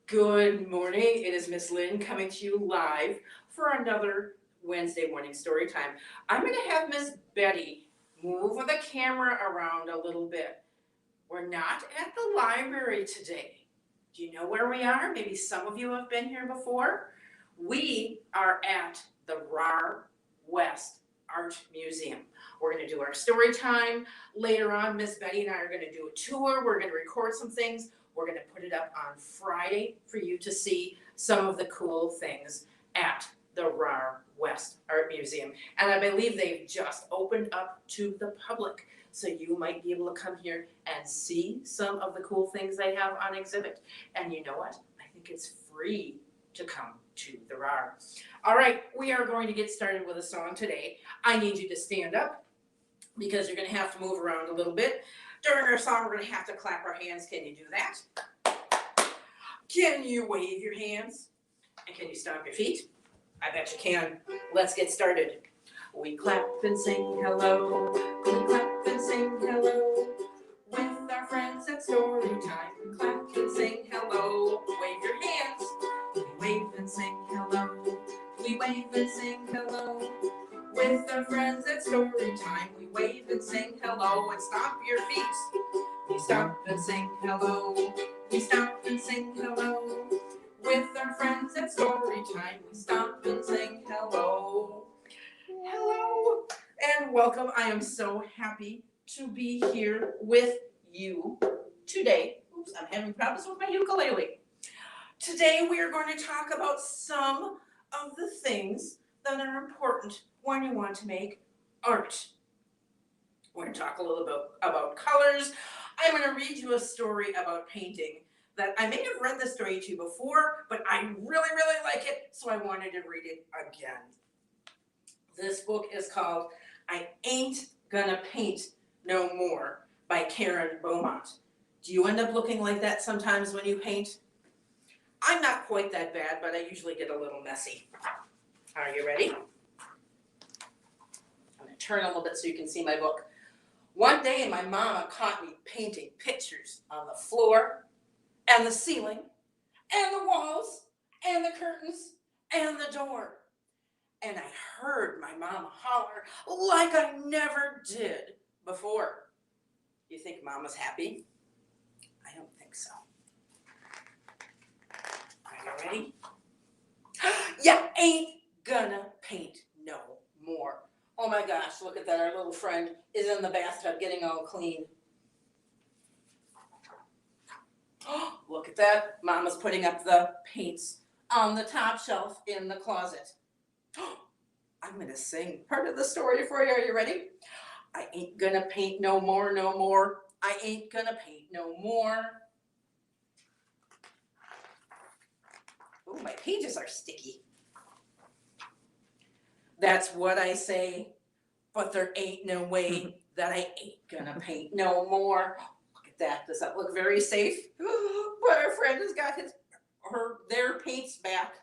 Good morning. It is Miss Lynn coming to you live for another Wednesday morning story time. I'm going to have Miss Betty move the camera around a little bit. We're not at the library today. Do you know where we are? Maybe some of you have been here before. We are at the Rahr West Art Museum. We're going to do our story time. Later on, Miss Betty and I are going to do a tour. We're going to record some things. We're going to put it up on Friday for you to see some of the cool things at the Rahr West Art Museum. And I believe they've just opened up to the public. So you might be able to come here and see some of the cool things they have on exhibit. And you know what? I think it's free to come to the Rahr. All right, we are going to get started with a song today. I need you to stand up because you're going to have to move around a little bit. During our song, we're going to have to clap our hands. Can you do that? Can you wave your hands? And can you stomp your feet? I bet you can. Let's get started. We clap and sing hello. We clap and sing hello. With our friends at story time. We clap and sing hello. Wave your hands. We wave and sing hello. We wave and sing hello. With our friends at story time, we wave and sing hello and stomp your feet. We stomp and sing hello. We stomp and sing hello. With our friends at story time, we stomp and sing hello. Hello and welcome. I am so happy to be here with you today. Oops, I'm having problems with my ukulele. Today we are going to talk about some of the things that are important when you want to make art. We're going to talk a little bit about colors. I'm going to read you a story about painting that I may have read the story to you before, but I really, really like it, so I wanted to read it again. This book is called I Ain't Gonna Paint No More by Karen Beaumont. Do you end up looking like that sometimes when you paint? I'm not quite that bad, but I usually get a little messy. Are you ready? I'm going to turn a little bit so you can see my book. One day my mama caught me painting pictures on the floor and the ceiling and the walls and the curtains and the door. And I heard my mama holler like I never did before. You think mama's happy? I don't think so. Are you ready? You ain't gonna paint no more. Oh my gosh, look at that. Our little friend is in the bathtub getting all clean. Oh, look at that. Mama's putting up the paints on the top shelf in the closet. Oh, I'm going to sing part of the story for you. Are you ready? I ain't gonna paint no more, no more. I ain't gonna paint no more. Oh, my pages are sticky. That's what I say, but there ain't no way that I ain't gonna paint no more. Look at that. Does that look very safe? But our friend has got their paints back.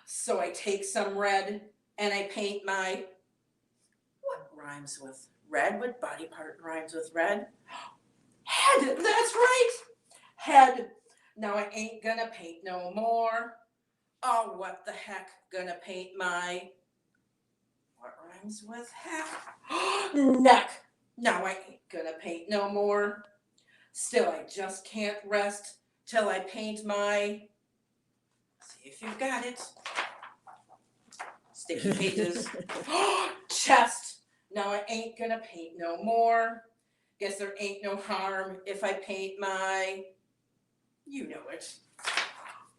So I take some red and I paint my, what rhymes with red? What body part rhymes with red? Head, that's right. Head. Now I ain't gonna paint no more. Oh, what the heck, gonna paint my, what rhymes with heck? Neck. Now I ain't gonna paint no more. Still, I just can't rest till I paint my, see if you've got it. Sticky pages. Chest. Now I ain't gonna paint no more. Guess there ain't no harm if I paint my, you know it,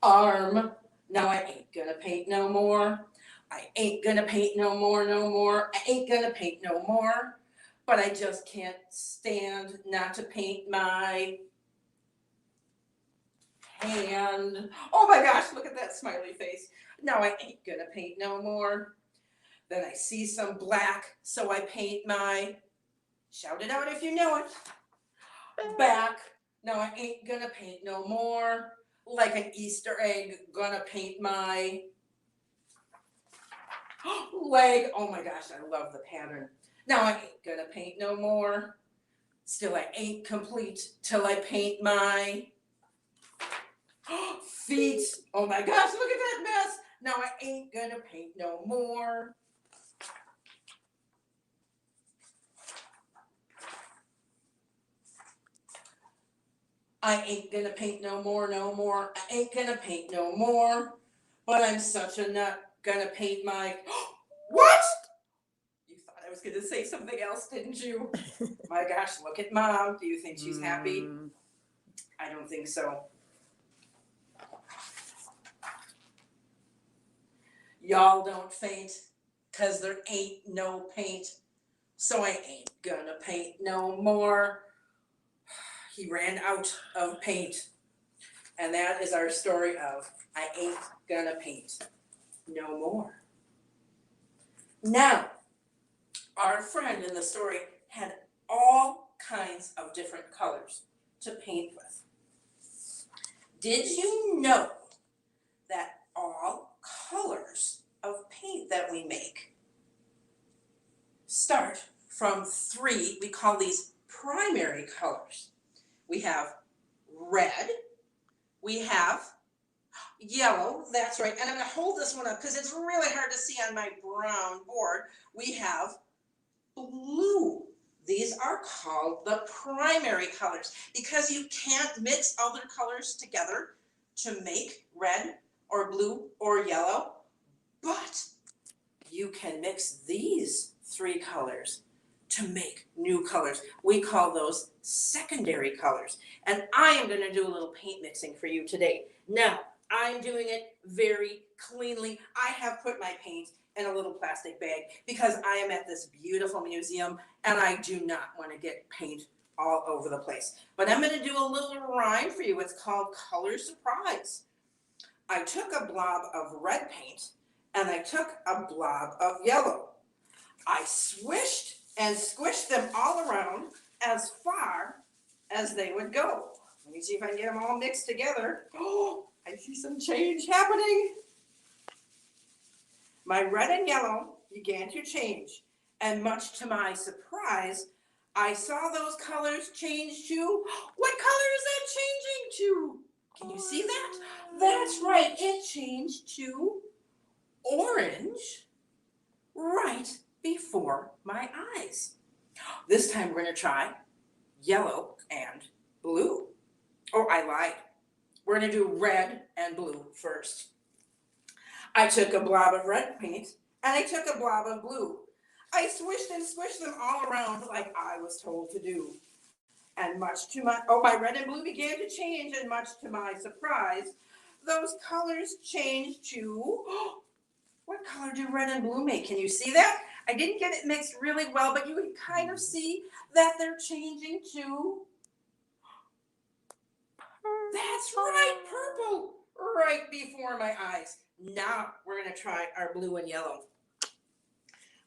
arm. Now I ain't gonna paint no more. I ain't gonna paint no more, no more. I ain't gonna paint no more. But I just can't stand not to paint my hand. Oh my gosh, look at that smiley face. Now I ain't gonna paint no more. Then I see some black, so I paint my, shout it out if you know it, back. Now I ain't gonna paint no more. Like an Easter egg, gonna paint my leg. Oh my gosh, I love the pattern. Now I ain't gonna paint no more. Still I ain't complete till I paint my feet. Oh my gosh, look at that mess. Now I ain't gonna paint no more. I ain't gonna paint no more, no more. I ain't gonna paint no more. But I'm such a nut. Gonna paint my. What? You thought I was gonna say something else, didn't you? My gosh, look at Mom. Do you think she's happy? I don't think so. Y'all don't faint, 'cause there ain't no paint. So I ain't gonna paint no more. He ran out of paint. And that is our story of I ain't gonna paint no more. Now, our friend in the story had all kinds of different colors to paint with. Did you know that all colors of paint that we make start from 3, we call these primary colors. We have red, we have yellow, that's right, and I'm gonna hold this one up because it's really hard to see on my brown board. We have blue. These are called the primary colors because you can't mix other colors together to make red or blue or yellow, but you can mix these 3 colors to make new colors. We call those secondary colors. And I am going to do a little paint mixing for you today. Now, I'm doing it very cleanly. I have put my paint in a little plastic bag because I am at this beautiful museum and I do not want to get paint all over the place. But I'm going to do a little rhyme for you. It's called Color Surprise. I took a blob of red paint and I took a blob of yellow. I swished and squished them all around as far as they would go. Let me see if I can get them all mixed together. Oh, I see some change happening. My red and yellow began to change, and much to my surprise, I saw those colors change to, what color is that changing to? Can you see that? That's right, it changed to orange right before my eyes. This time we're going to try yellow and blue. Oh, I lied. We're going to do red and blue first. I took a blob of red paint and I took a blob of blue. I swished and squished them all around like I was told to do. And much to my red and blue began to change, and much to my surprise, those colors changed to, what color do red and blue make? Can you see that? I didn't get it mixed really well, but you can kind of see that they're changing to, that's right, purple, right before my eyes. Now we're going to try our blue and yellow.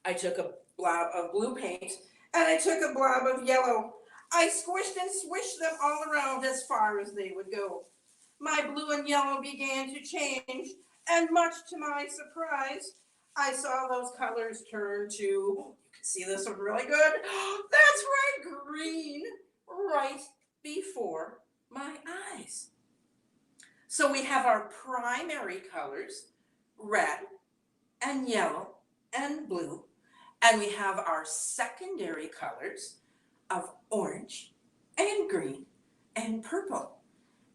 I took a blob of blue paint and I took a blob of yellow. I squished and swished them all around as far as they would go. My blue and yellow began to change, and much to my surprise, I saw those colors turn to, you can see this one really good. That's right, green, right before my eyes. So we have our primary colors, red and yellow and blue, and we have our secondary colors of orange and green and purple.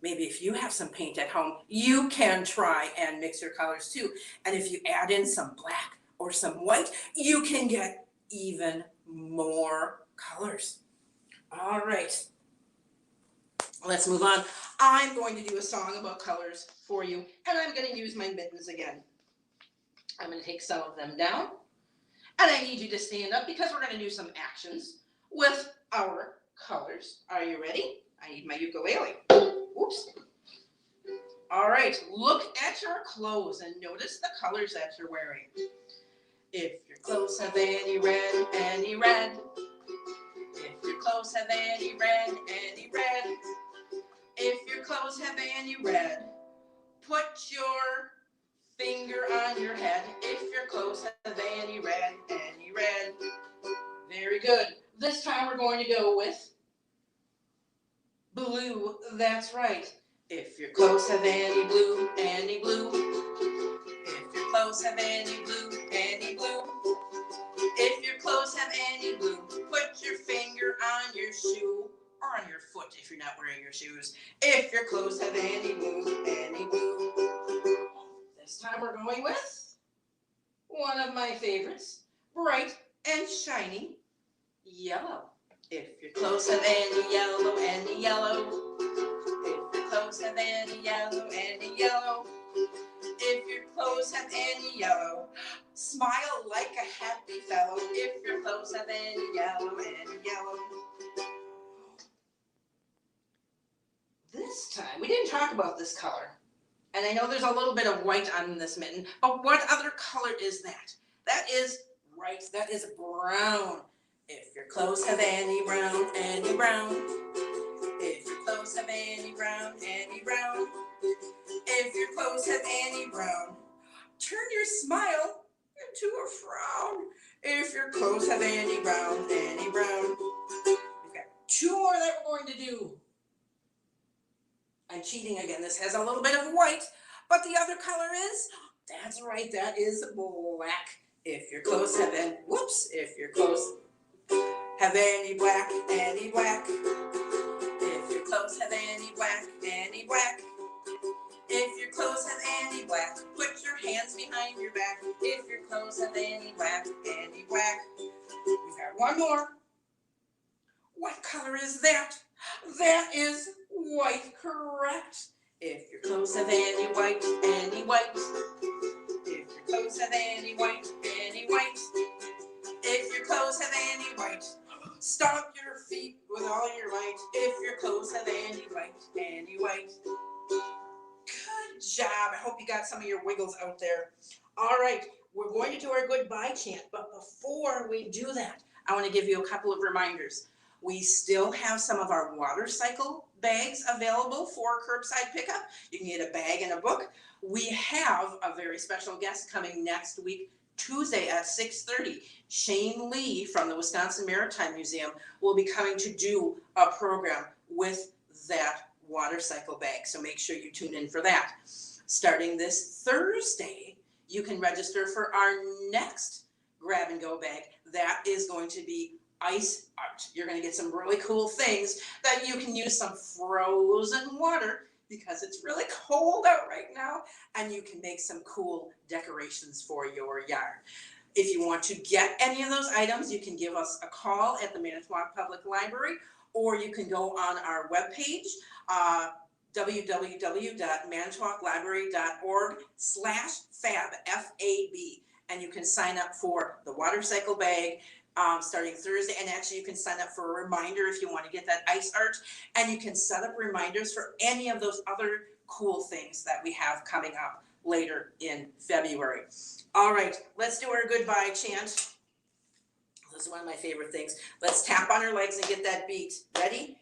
Maybe if you have some paint at home, you can try and mix your colors too. And if you add in some black or some white, you can get even more colors. All right, let's move on. I'm going to do a song about colors for you, and I'm going to use my mittens again. I'm going to take some of them down, and I need you to stand up because we're going to do some actions with our colors. Are you ready? I need my ukulele. Oops. All right, look at your clothes and notice the colors that you're wearing. If your clothes have any red, if your clothes have any red, if your clothes have any red, put your finger on your head. If your clothes have any red, Very good. This time we're going to go with Blue, that's right. If your clothes have any blue, any blue. If your clothes have any blue, any blue. If your clothes have any blue, put your finger on your shoe or on your foot if you're not wearing your shoes. If your clothes have any blue, any blue. This time we're going with one of my favorites, bright and shiny, yellow. If your clothes have any yellow, any yellow. If your clothes have any yellow, any yellow. If your clothes have any yellow, smile like a happy fellow. If your clothes have any yellow, any yellow. This time, we didn't talk about this color. And I know there's a little bit of white on this mitten, but what other color is that? That is right, that is brown. If your clothes have any brown, any brown. If your clothes have any brown, any brown. If your clothes have any brown, turn your smile into a frown. If your clothes have any brown, any brown. We've got two more that we're going to do. I'm cheating again. This has a little bit of white, but the other color is, that's right, that is black. If your clothes have any, whoops, if your clothes have any black, any black. If your clothes have any black, any black. If your clothes have any black, put your hands behind your back. If your clothes have any black, any black. We've got one more. What color is that? That is white, correct. If your clothes have any white, any white. If your clothes have any white, any white. If your clothes have any white, stomp your feet with all your might. If your clothes have any white, any white. Good job. I hope you got some of your wiggles out there. All right, we're going to do our goodbye chant, but before we do that, I want to give you a couple of reminders. We still have some of our water cycle bags available for curbside pickup. You can get a bag and a book. We have a very special guest coming next week, Tuesday at 6:30. Shane Lee from the Wisconsin Maritime Museum will be coming to do a program with that water cycle bag. So make sure you tune in for that. Starting this Thursday, you can register for our next grab and go bag. That is going to be ice art. You're going to get some really cool things that you can use some frozen water because it's really cold out right now, and you can make some cool decorations for your yard. If you want to get any of those items, you can give us a call at the Manitowoc Public Library, or you can go on our webpage, www.manitowoclibrary.org/fab, F-A-B, and you can sign up for the water cycle bag starting Thursday, and actually you can sign up for a reminder if you want to get that ice art, and you can set up reminders for any of those other cool things that we have coming up later in February. All right, let's do our goodbye chant. This is one of my favorite things. Let's tap on our legs and get that beat. Ready?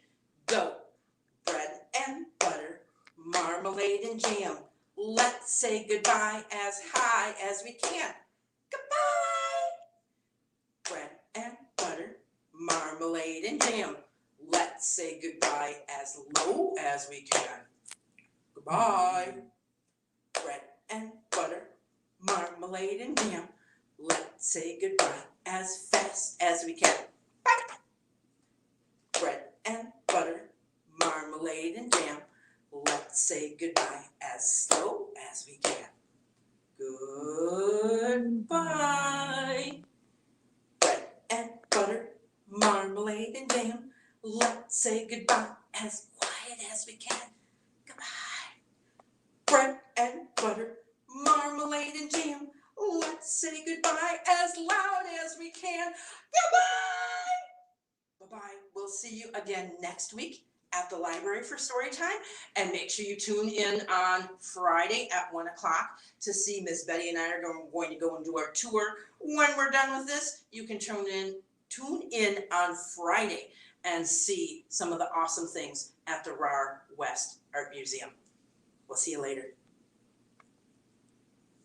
Go. Bread and butter, marmalade and jam. Let's say goodbye as high as we can. Goodbye. Bread and butter, marmalade and jam. Let's say goodbye as low as we can. Goodbye. Bread and butter, marmalade and jam. Let's say goodbye as fast as we can. Bye. Bread and butter, marmalade and jam. Let's say goodbye as slow as we can. Goodbye. Bread and butter, marmalade and jam. Let's say goodbye as quiet as we can. Goodbye. Bread and butter, marmalade and jam. Let's say goodbye as loud as we can. Goodbye. Bye-bye. We'll see you again next week at the library for story time, and make sure you tune in on Friday at 1 o'clock to see Miss Betty and I are going to go and do our tour. When we're done with this, you can tune in on Friday and see some of the awesome things at the Rahr West Art Museum. We'll see you later.